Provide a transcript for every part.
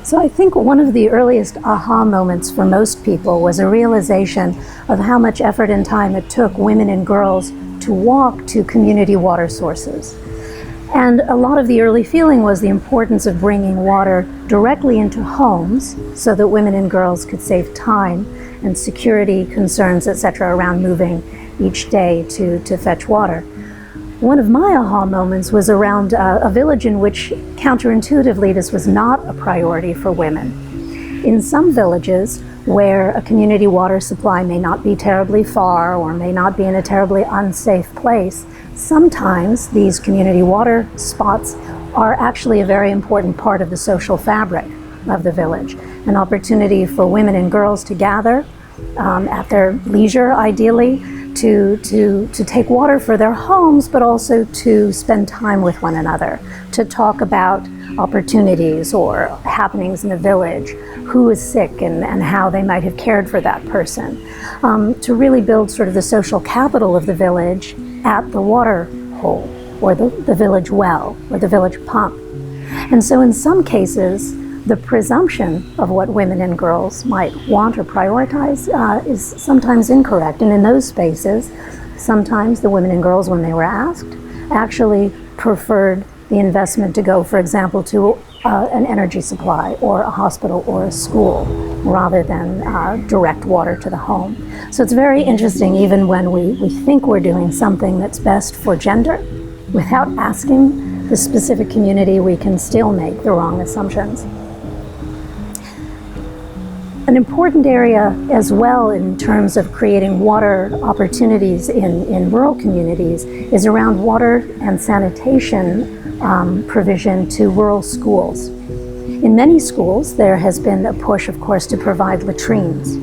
So I think one of the earliest aha moments for most people was a realization of how much effort and time it took women and girls to walk to community water sources. And a lot of the early feeling was the importance of bringing water directly into homes so that women and girls could save time and security concerns, etc., around moving each day to fetch water. One of my aha moments was around a village in which, counterintuitively, this was not a priority for women. In some villages, where a community water supply may not be terribly far or may not be in a terribly unsafe place, sometimes these community water spots are actually a very important part of the social fabric of the village. An opportunity for women and girls to gather at their leisure, ideally, to take water for their homes, but also to spend time with one another, to talk about opportunities or happenings in the village, who is sick and how they might have cared for that person, to really build sort of the social capital of the village at the water hole or the village well or the village pump. And so in some cases, the presumption of what women and girls might want or prioritize is sometimes incorrect. And in those spaces, sometimes the women and girls, when they were asked, actually preferred the investment to go, for example, to an energy supply or a hospital or a school, rather than direct water to the home. So it's very interesting, even when we think we're doing something that's best for gender, without asking the specific community, we can still make the wrong assumptions. An important area as well in terms of creating water opportunities in rural communities is around water and sanitation provision to rural schools. In many schools, there has been a push, of course, to provide latrines.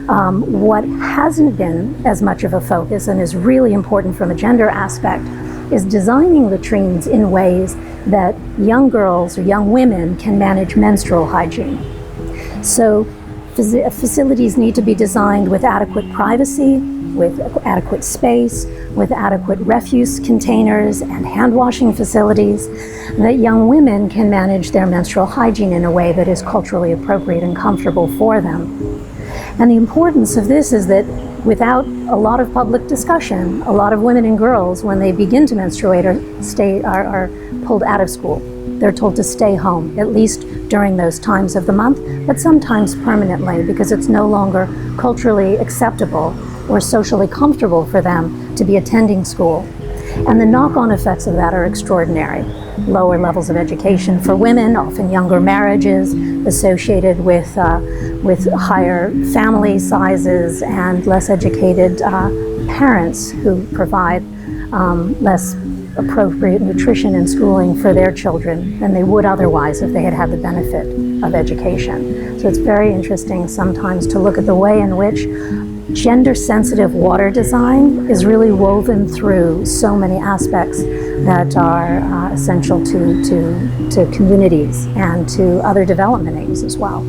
What hasn't been as much of a focus and is really important from a gender aspect is designing latrines in ways that young girls or young women can manage menstrual hygiene. So facilities need to be designed with adequate privacy, with adequate space, with adequate refuse containers and hand washing facilities, that young women can manage their menstrual hygiene in a way that is culturally appropriate and comfortable for them. And the importance of this is that without a lot of public discussion, a lot of women and girls, when they begin to menstruate, are pulled out of school. They're told to stay home, at least during those times of the month, but sometimes permanently, because it's no longer culturally acceptable or socially comfortable for them to be attending school. And the knock-on effects of that are extraordinary. Lower levels of education for women, often younger marriages associated with higher family sizes and less educated parents who provide less appropriate nutrition and schooling for their children than they would otherwise if they had had the benefit of education. So it's very interesting sometimes to look at the way in which gender-sensitive water design is really woven through so many aspects that are essential to communities and to other development aims as well.